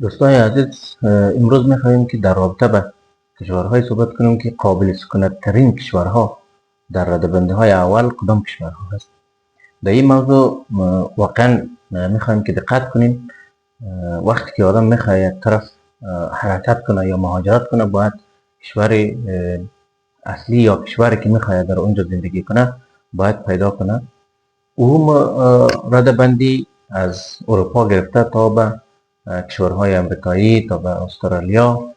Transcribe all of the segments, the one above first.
دوستان عزیز، امروز می‌خواهیم که در رابطه به کشورهای صحبت کنیم که قابل سکونت ترین کشورها در رده‌بندی‌های اول کدام کشورها هست. در این موضوع واقعا می‌خواهیم که دقت کنیم. وقتی که آدم می‌خواد یک طرف حرکت کنه یا مهاجرت کنه، باید کشور اصلی یا کشوری که می‌خواد در اونجا زندگی کنه باید پیدا کنه. او رده‌بندی از اروپا گرفته تا به کشورهای امریکایی تا به استرالیا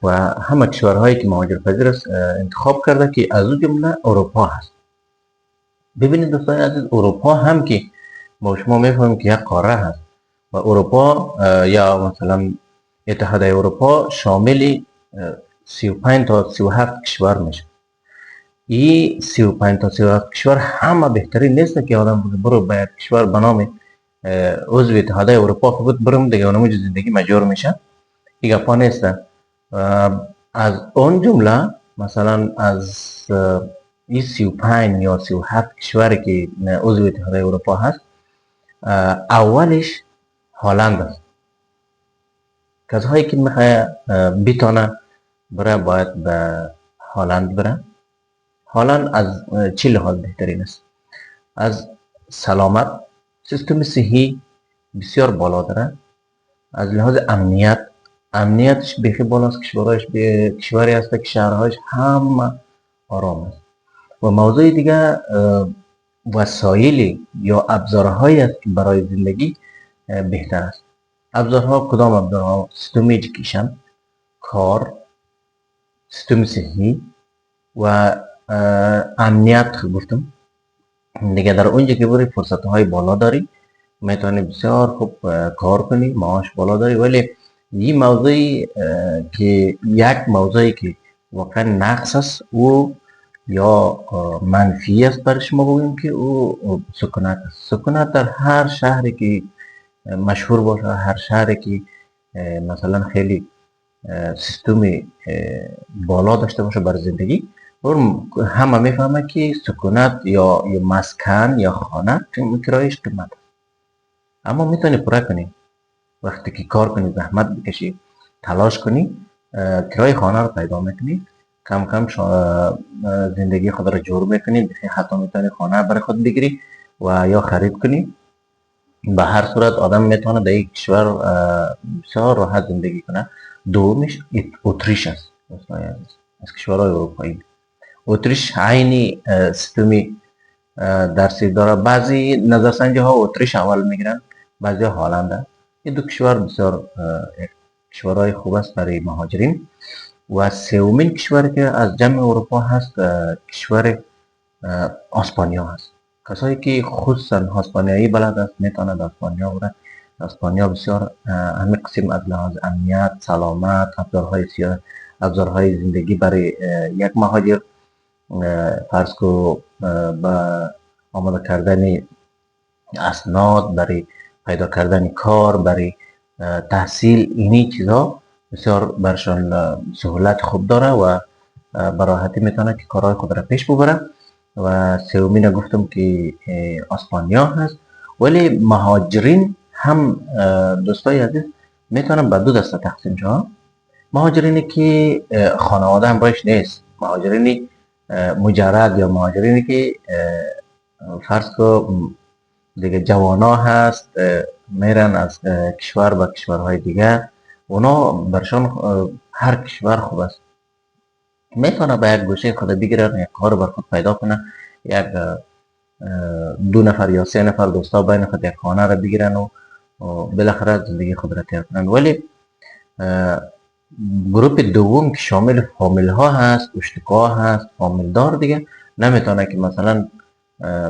و همه کشورهایی که مهاجرپذیر است انتخاب کرده که از او جمله اروپا هست. ببینید دوستان عزیز، اروپا هم که با شما میفهمیم که یک قاره هست و اروپا یا مثلا اتحادیه اروپا شامل 35 تا 37 کشور میشه. این 35 تا 37 کشور همه بهترین نیست که آدم برو به یک کشور به نام عضو اتحادیه اروپا خود برم دیگه اونموجه زندگی مجبور میشه. این گپا نیست. از اون جمله مثلا از این 35 یا 37 کشوری که عضو اتحادیه اروپا هست، اولش هلند است. کسایی که میخواه بتانه بره باید به هلند بره. هلند از چه لحاظ بهترین است؟ از سلامت، سیستم صحی بسیار بالا داره. از لحاظ امنیتش بیخی بالاست. کشوری است که شهرهایش همه آرام است. و موضوع دیگه وسایل یا ابزارهایی است که برای زندگی بهتر است. ابزارها کدام ابزارها؟ سیستم ایژوکیشن، کار، سیستم صحی و امنیت گفتم دیگه. در اونجا که بری فرصت های بالا داری، میتونی بسیار خوب کار کنی، معاش بالا داری. ولی این موضوعی که یک موضوعی که واقعا نقص است او یا منفی است برای شما بگویم که او سکونت است. سکونت در هر شهری که مشهور باشه، هر شهری که مثلا خیلی سیستم بالا داشته باشه برای زندگی، همه میفهمه که سکونت یا مسکن یا خانه کرایش قیمت است. اما میتونی پوره کنی وقتی که کار کنی، زحمت بکشی، تلاش کنی، کرای خانه رو پیدا میکنی، کم کم زندگی خود رو جور میکنی. حتی میتونی خانه برای خود بگیری و یا خرید کنی. به هر صورت آدم میتونه در یک کشور بسیار راحت زندگی کنه. دومیش اتریش است. از کشورهای اروپایی اتریش عینی سیستمی درسی داره. بعضی نظرسنجی ها اتریش اول میگیرن، بعضی ها هلند. این دو کشور بسیار کشورهای خوب است برای مهاجرین. و سومین کشوری که از جمع اروپا هست کشور اسپانیا هست. کسایی که خصوصا اسپانیایی بلد است میتونه در اسپانیا بره. اسپانیا بسیار همه قسم از لحاظ امنیت، سلامت، ابزارهای زندگی برای یک مهاجر، فرض کو با آماده کردن اسناد، برای پیدا کردن کار، برای تحصیل، اینی چیزا بسیار برشان سهولت خوب داره و براحتی میتونه که کارهای خود را پیش ببره. و سومین گفتم که اسپانیا هست. ولی مهاجرین هم دوستای عزیز میتونن به دو دسته تقسیم شوند. مهاجرینی که خانواده همراهش نیست، مهاجرینی مجرد یا مهاجرینی که فرض کو دیگه جوانا هست میرن از کشور به کشورهای دیگه. اونا برشان هر کشور خوب است. میتونه به یک گوشه خود بگیرن، یک کار بر خود پیدا کنه، یک 2 نفر یا 3 نفر دوستا بین خود یک خانه را بگیرن و بالاخره زندگی خود را تیر کنن. ولی گروپ دوم که شامل فامیل ها هست، اشتکا هست، فامیل دار دیگه نمیتونه که مثلا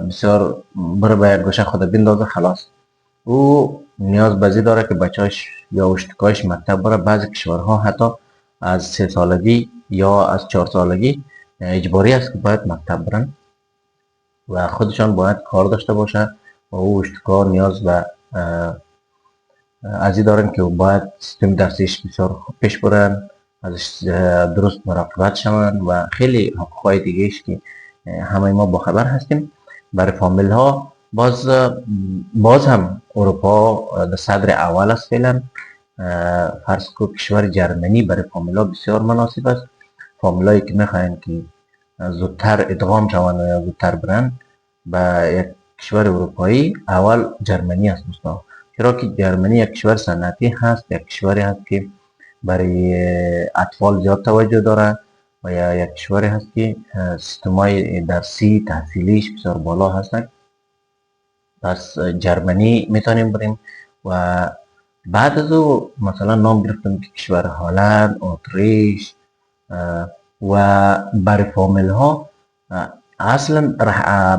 بسیار بره به یک گوشه خود بندازه خلاص. او نیاز بزی داره که بچهاش یا اشتکاش مکتب بره. بعضی کشورها حتی از 3 سالگی یا از 4 سالگی اجباری است که باید مکتب برن و خودشان باید کار داشته باشه. و او اشتکا نیاز به ازی دارن که باید سیستم درسیش بسیار پیش برن، ازش درست مراقبت شون و خیلی حقوقهای دیگهش که همه ما با خبر هستیم. برای فامیل ها باز هم اروپا در صدر اول است فعلا. فرض کو کشور جرمنی برای فامیلا بسیار مناسب است. فامیلایی که میخواین که زودتر ادغام شوند یا زودتر برند به یک کشور اروپایی، اول جرمنی است دوستان. چرا که جرمنی یک کشور صنعتی هست، یک کشوری هست که برای اطفال زیاد توجه داره و یا یک کشوری هست که سیستمای درسی تحصیلیش بسیار بالا هستند. پس جرمنی میتونیم بریم و بعد از او مثلا نام گرفتم که کشور هلند، اتریش و برای فامیل ها اصلا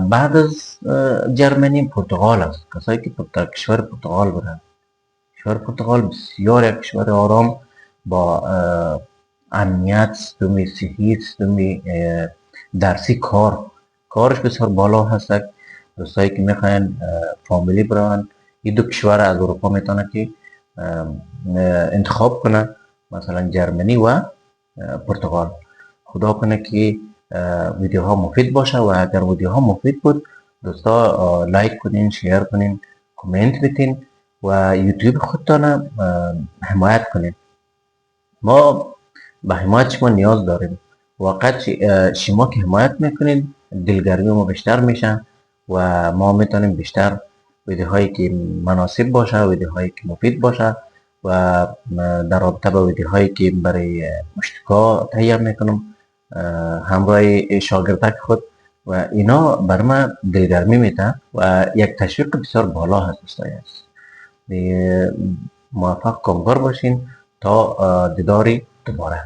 بعد از جرمنی پرتغال است. کسایی که در کشور پرتغال برن، کشور پرتغال بسیار یک کشور آرام با امنیت، سیستم صحی، سیستم درسی، کارش بسیار بالا هست. دوستایی که میخواین فامیلی برن این دو کشور از اروپا میتونه که انتخاب کنه، مثلا جرمنی و پرتغال. خدا کنه که ویدیوها مفید باشه و اگر ویدیوها مفید بود دوستا لایک کنین، شیر کنین، کامنت بتین و یوتیوب خودتان حمایت کنین. ما به حمایت شما نیاز داریم. وقت شما که حمایت میکنین دلگرمی ما بیشتر میشه و ما میتونیم بیشتر ویدیوهایی که مناسب باشه، ویدیوهایی که مفید باشه و در رابطه با ویدیوهایی که برای مشترکا تهیه میکنم همراه شاگردک خود و اینا بر من دلگرمی میده و یک تشویق بسیار بالا هست. دوستای هست موفق کامگار باشین تا دیداری دوباره.